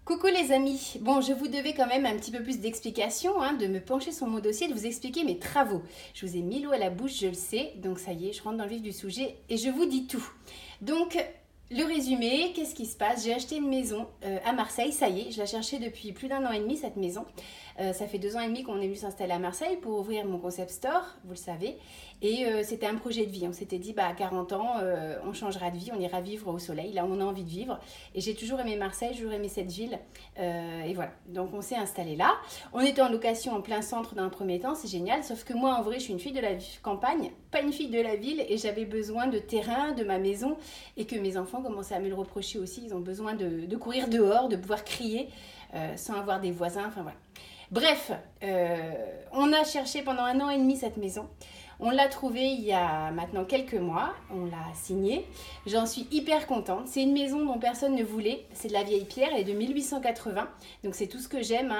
Coucou les amis, bon je vous devais quand même un petit peu plus d'explications, de me pencher sur mon dossier, de vous expliquer mes travaux. Je vous ai mis l'eau à la bouche, je le sais, donc ça y est, je rentre dans le vif du sujet et je vous dis tout. Donc le résumé, qu'est-ce qui se passe? J'ai acheté une maison à Marseille, ça y est, je la cherchais depuis plus d'1 an et demi cette maison. Ça fait 2 ans et demi qu'on est venu s'installer à Marseille pour ouvrir mon concept store, vous le savez. Et c'était un projet de vie, on s'était dit à 40 ans, on changera de vie, on ira vivre au soleil, là où on a envie de vivre. Et j'ai toujours aimé Marseille, j'ai toujours aimé cette ville. Et voilà, donc on s'est installé là. On était en location en plein centre dans un premier temps, c'est génial. Sauf que moi en vrai je suis une fille de la campagne, pas une fille de la ville. Et j'avais besoin de terrain, de ma maison. Et que mes enfants commençaient à me le reprocher aussi. Ils ont besoin de courir dehors, de pouvoir crier sans avoir des voisins, enfin voilà. Bref, on a cherché pendant 1 an et demi cette maison. On l'a trouvée il y a maintenant quelques mois, on l'a signée. J'en suis hyper contente. C'est une maison dont personne ne voulait. C'est de la vieille pierre, elle est de 1880. Donc c'est tout ce que j'aime.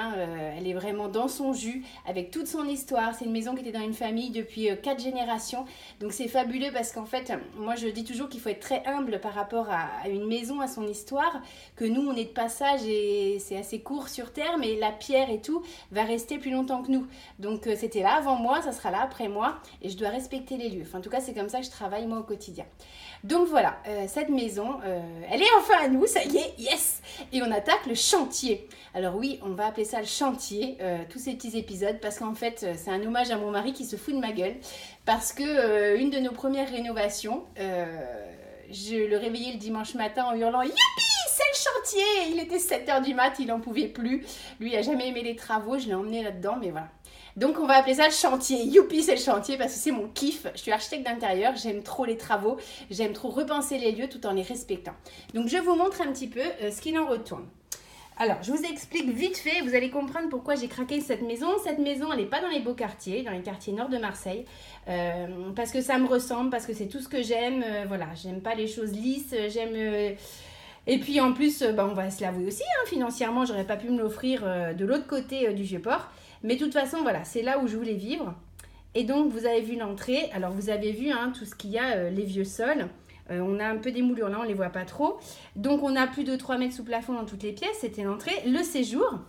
Elle est vraiment dans son jus, avec toute son histoire. C'est une maison qui était dans une famille depuis 4 générations. Donc c'est fabuleux parce qu'en fait, moi je dis toujours qu'il faut être très humble par rapport à une maison, à son histoire. Que nous, on est de passage et c'est assez court sur terre, mais la pierre et tout va rester plus longtemps que nous. Donc c'était là avant moi, ça sera là après moi. Et je dois respecter les lieux. Enfin, en tout cas, c'est comme ça que je travaille moi au quotidien. Donc voilà, cette maison, elle est enfin à nous, ça y est, yes! Et on attaque le chantier. Alors oui, on va appeler ça le chantier, tous ces petits épisodes, parce qu'en fait, c'est un hommage à mon mari qui se fout de ma gueule. Parce que une de nos premières rénovations, je le réveillais le dimanche matin en hurlant « Youpi! C'est le chantier !» Il était 7h du mat, il n'en pouvait plus. Lui, il n'a jamais aimé les travaux, je l'ai emmené là-dedans, mais voilà. Donc on va appeler ça le chantier. Youpi, c'est le chantier parce que c'est mon kiff. Je suis architecte d'intérieur, j'aime trop les travaux, j'aime trop repenser les lieux tout en les respectant. Donc je vous montre un petit peu ce qu'il en retourne. Alors, je vous explique vite fait, vous allez comprendre pourquoi j'ai craqué cette maison. Cette maison, elle n'est pas dans les beaux quartiers, dans les quartiers nord de Marseille, parce que ça me ressemble, parce que c'est tout ce que j'aime. Voilà, j'aime pas les choses lisses, j'aime... Et puis en plus, on va se l'avouer aussi, financièrement, j'aurais pas pu me l'offrir de l'autre côté du Vieux-Port. Mais de toute façon, voilà, c'est là où je voulais vivre. Et donc, vous avez vu l'entrée. Alors, vous avez vu tout ce qu'il y a, les vieux sols. On a un peu des moulures là, on ne les voit pas trop. Donc, on a plus de 3 mètres sous plafond dans toutes les pièces. C'était l'entrée. Le séjour.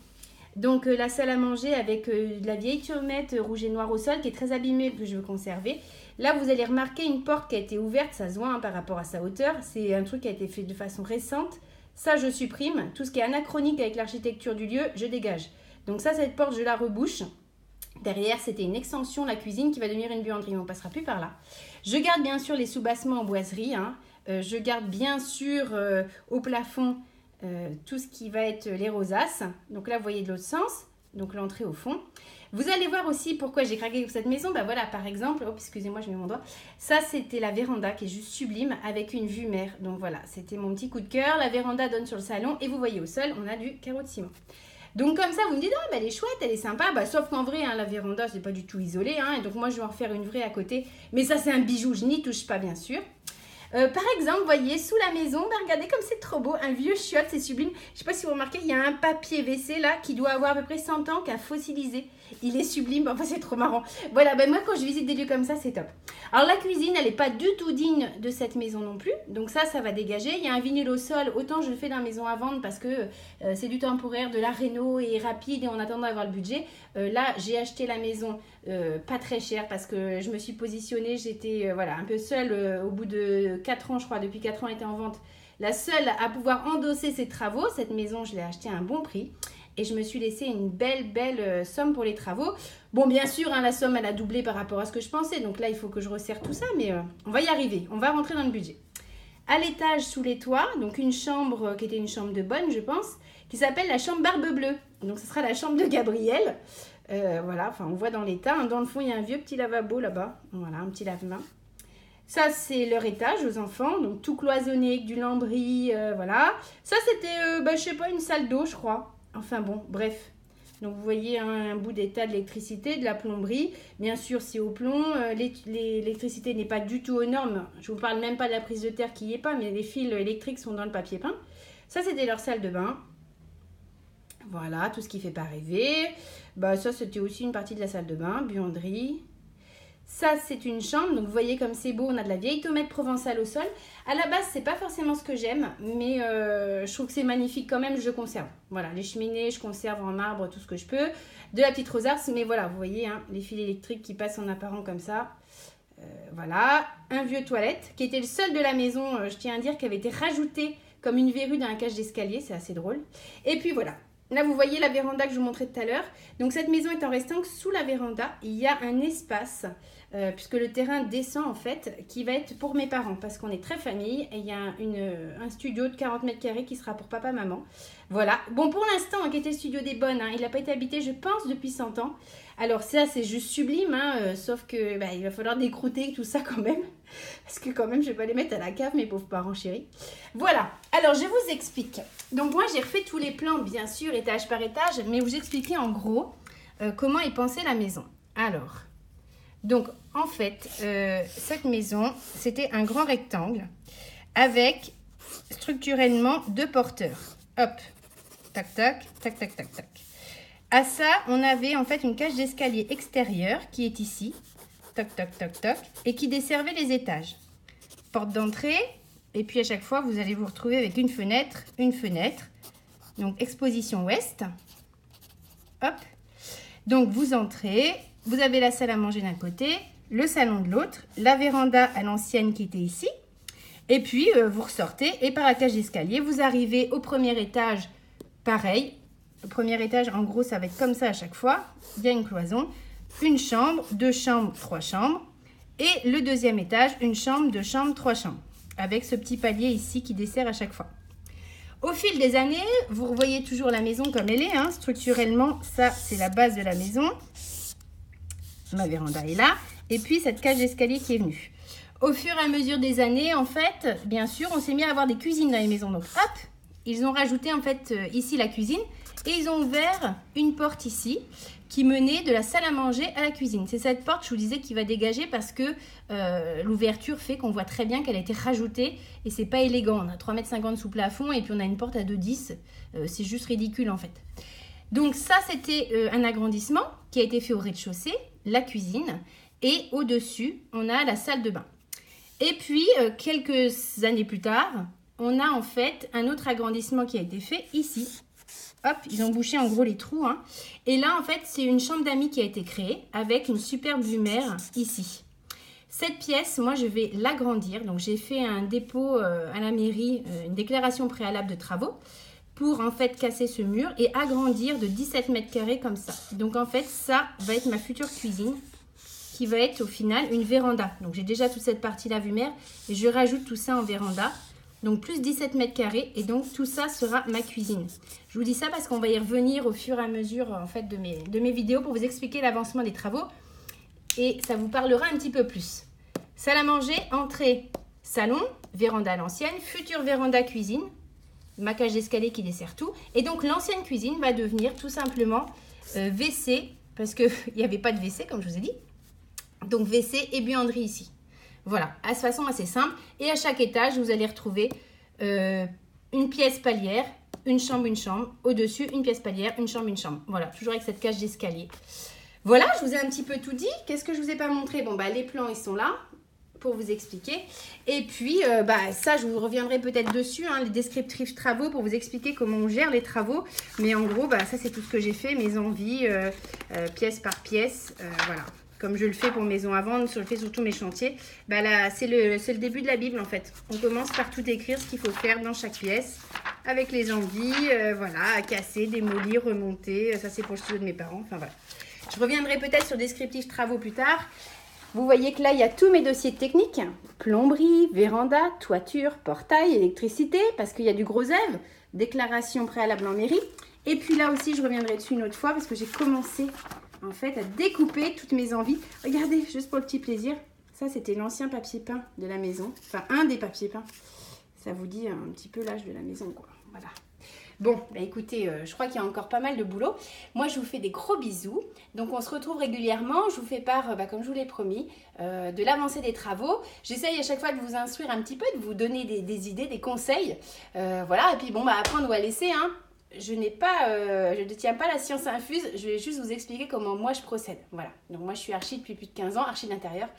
Donc, la salle à manger avec de la vieille turmette rouge et noir au sol qui est très abîmée, que je veux conserver. Là, vous allez remarquer une porte qui a été ouverte. Ça se voit par rapport à sa hauteur. C'est un truc qui a été fait de façon récente. Ça, je supprime. Tout ce qui est anachronique avec l'architecture du lieu, je dégage. Donc ça, cette porte, je la rebouche. Derrière, c'était une extension, la cuisine, qui va devenir une buanderie. On ne passera plus par là. Je garde bien sûr les sous-bassements en boiserie. Je garde bien sûr au plafond tout ce qui va être les rosaces. Donc là, vous voyez de l'autre sens. Donc l'entrée au fond. Vous allez voir aussi pourquoi j'ai craqué pour cette maison. Voilà, par exemple, excusez-moi, je mets mon doigt. Ça, c'était la véranda qui est juste sublime avec une vue mer. Donc voilà, c'était mon petit coup de cœur. La véranda donne sur le salon et vous voyez au sol, on a du carreau de ciment. Donc comme ça, vous me dites, oh, elle est chouette, elle est sympa. Sauf qu'en vrai, la véranda, c'est pas du tout isolé. Et donc moi, je vais en refaire une vraie à côté. Mais ça, c'est un bijou, je n'y touche pas, bien sûr. Par exemple, vous voyez, sous la maison, regardez comme c'est trop beau, un vieux chiotte, c'est sublime. Je ne sais pas si vous remarquez, il y a un papier WC là qui doit avoir à peu près 100 ans, qui a fossilisé. Il est sublime, enfin c'est trop marrant. Voilà, moi quand je visite des lieux comme ça, c'est top. Alors la cuisine, elle n'est pas du tout digne de cette maison non plus. Donc ça va dégager. Il y a un vinyle au sol, autant je le fais dans la maison à vendre parce que c'est du temporaire, de la réno et rapide et en attendant d'avoir le budget. Là, j'ai acheté la maison pas très cher parce que je me suis positionnée, j'étais un peu seule au bout de 4 ans, je crois, depuis 4 ans, elle était en vente. La seule à pouvoir endosser ses travaux. Cette maison, je l'ai achetée à un bon prix. Et je me suis laissé une belle somme pour les travaux. Bon, bien sûr, la somme, elle a doublé par rapport à ce que je pensais. Donc là, il faut que je resserre tout ça. Mais on va y arriver. On va rentrer dans le budget. À l'étage, sous les toits, donc une chambre qui était une chambre de bonne, je pense, qui s'appelle la chambre Barbe Bleue. Donc, ce sera la chambre de Gabriel. Voilà, enfin, on voit dans l'état. Dans le fond, il y a un vieux petit lavabo là-bas. Voilà, un petit lave-main. Ça, c'est leur étage aux enfants. Donc, tout cloisonné avec du lambris. Voilà. Ça, c'était, je sais pas, une salle d'eau, je crois. Enfin bon, bref. Donc vous voyez un bout d'état d'électricité, de la plomberie. Bien sûr, c'est au plomb. L'électricité n'est pas du tout aux normes. Je ne vous parle même pas de la prise de terre qui n'y est pas, mais les fils électriques sont dans le papier peint. Ça, c'était leur salle de bain. Voilà, tout ce qui ne fait pas rêver. Ça, c'était aussi une partie de la salle de bain, buanderie. Ça, c'est une chambre. Donc, vous voyez comme c'est beau. On a de la vieille tomate provençale au sol. À la base, c'est pas forcément ce que j'aime. Mais je trouve que c'est magnifique quand même. Je conserve. Voilà, les cheminées, je conserve en marbre tout ce que je peux. De la petite rosace. Mais voilà, vous voyez, hein, les fils électriques qui passent en apparent comme ça. Voilà. Un vieux toilette qui était le seul de la maison, je tiens à dire, qui avait été rajouté comme une verrue dans la cage d'escalier. C'est assez drôle. Et puis, voilà. Là, vous voyez la véranda que je vous montrais tout à l'heure. Donc, cette maison est en restant que sous la véranda, il y a un espace, puisque le terrain descend en fait, qui va être pour mes parents, parce qu'on est très famille. Et il y a un studio de 40 mètres carrés qui sera pour papa, maman. Voilà. Bon, pour l'instant, qui était le studio des bonnes, hein, il n'a pas été habité, je pense, depuis 100 ans. Alors, ça, c'est juste sublime, hein, sauf que il va falloir décrouter tout ça quand même. Parce que quand même, je ne vais pas les mettre à la cave, mes pauvres parents chéris. Voilà. Alors, je vous explique. Donc, moi, j'ai refait tous les plans, bien sûr, étage par étage, mais vous expliquer en gros comment est pensée la maison. Alors, donc, en fait, cette maison, c'était un grand rectangle avec structurellement 2 porteurs. Hop, tac, tac, tac, tac, tac, tac. À ça, on avait en fait une cage d'escalier extérieure qui est ici. Toc, toc, toc, toc, et qui desservait les étages. Porte d'entrée, et puis à chaque fois, vous allez vous retrouver avec une fenêtre. Donc, exposition ouest. Hop. Donc, vous entrez, vous avez la salle à manger d'un côté, le salon de l'autre, la véranda à l'ancienne qui était ici. Et puis, vous ressortez, et par la cage d'escalier, vous arrivez au premier étage, pareil. Le premier étage, en gros, ça va être comme ça à chaque fois. Il y a une cloison. Une chambre, 2 chambres, 3 chambres. Et le deuxième étage, une chambre, 2 chambres, 3 chambres. Avec ce petit palier ici qui dessert à chaque fois. Au fil des années, vous revoyez toujours la maison comme elle est. Hein. Structurellement, ça, c'est la base de la maison. Ma véranda est là. Et puis, cette cage d'escalier qui est venue. Au fur et à mesure des années, en fait, bien sûr, on s'est mis à avoir des cuisines dans les maisons. Donc, hop, ils ont rajouté, en fait, ici la cuisine. Et ils ont ouvert une porte ici qui menait de la salle à manger à la cuisine. C'est cette porte, je vous disais, qui va dégager parce que l'ouverture fait qu'on voit très bien qu'elle a été rajoutée et c'est pas élégant. On a 3,50 m sous plafond et puis on a une porte à 2,10 m. C'est juste ridicule en fait. Donc ça, c'était un agrandissement qui a été fait au rez-de-chaussée, la cuisine, et au-dessus, on a la salle de bain. Et puis, quelques années plus tard, on a en fait un autre agrandissement qui a été fait ici. Hop, ils ont bouché en gros les trous. Hein. Et là, en fait, c'est une chambre d'amis qui a été créée avec une superbe vue mer ici. Cette pièce, moi, je vais l'agrandir. Donc, j'ai fait un dépôt à la mairie, une déclaration préalable de travaux pour, en fait, casser ce mur et agrandir de 17 mètres carrés comme ça. Donc, en fait, ça va être ma future cuisine qui va être, au final, une véranda. Donc, j'ai déjà toute cette partie-là vue mer et je rajoute tout ça en véranda. Donc, plus 17 mètres carrés. Et donc, tout ça sera ma cuisine. Je vous dis ça parce qu'on va y revenir au fur et à mesure en fait, de mes vidéos pour vous expliquer l'avancement des travaux. Et ça vous parlera un petit peu plus. Salle à manger, entrée, salon, véranda à l'ancienne, future véranda cuisine, ma cage d'escalier qui dessert tout. Et donc, l'ancienne cuisine va devenir tout simplement WC parce qu'il n'y avait pas de WC comme je vous ai dit. Donc, WC et buanderie ici. Voilà, à cette façon assez simple. Et à chaque étage, vous allez retrouver une pièce palière, une chambre. Au-dessus, une pièce palière, une chambre. Voilà, toujours avec cette cage d'escalier. Voilà, je vous ai un petit peu tout dit. Qu'est-ce que je vous ai pas montré? Bon, les plans, ils sont là pour vous expliquer. Et puis, ça, je vous reviendrai peut-être dessus, hein, les descriptifs travaux pour vous expliquer comment on gère les travaux. Mais en gros, ça, c'est tout ce que j'ai fait, mes envies, pièce par pièce. Voilà. Comme je le fais pour Maison à vendre, je le fais sur tous mes chantiers. Là, c'est le début de la Bible en fait. On commence par tout écrire ce qu'il faut faire dans chaque pièce. Avec les envies, voilà, à casser, démolir, remonter. Ça, c'est pour le studio de mes parents. Enfin, voilà. Je reviendrai peut-être sur descriptif travaux plus tard. Vous voyez que là, il y a tous mes dossiers techniques. Plomberie, véranda, toiture, portail, électricité, parce qu'il y a du gros œuvre. Déclaration préalable en mairie. Et puis là aussi, je reviendrai dessus une autre fois parce que j'ai commencé en fait à découper toutes mes envies. Regardez, juste pour le petit plaisir. Ça, c'était l'ancien papier peint de la maison. Enfin, un des papiers peints. Ça vous dit un petit peu l'âge de la maison, quoi. Voilà. Bon, écoutez, je crois qu'il y a encore pas mal de boulot. Moi, je vous fais des gros bisous. Donc, on se retrouve régulièrement. Je vous fais part, comme je vous l'ai promis, de l'avancée des travaux. J'essaye à chaque fois de vous instruire un petit peu, de vous donner des idées, des conseils. Voilà, et puis bon, apprendre ou à laisser, hein. je ne détiens pas la science infuse, je vais juste vous expliquer comment moi je procède. Voilà, donc moi je suis archi depuis plus de 15 ans, archi d'intérieur,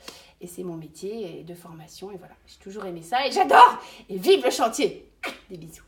et c'est mon métier de formation, et voilà, j'ai toujours aimé ça, et j'adore. Et vive le chantier. Des bisous.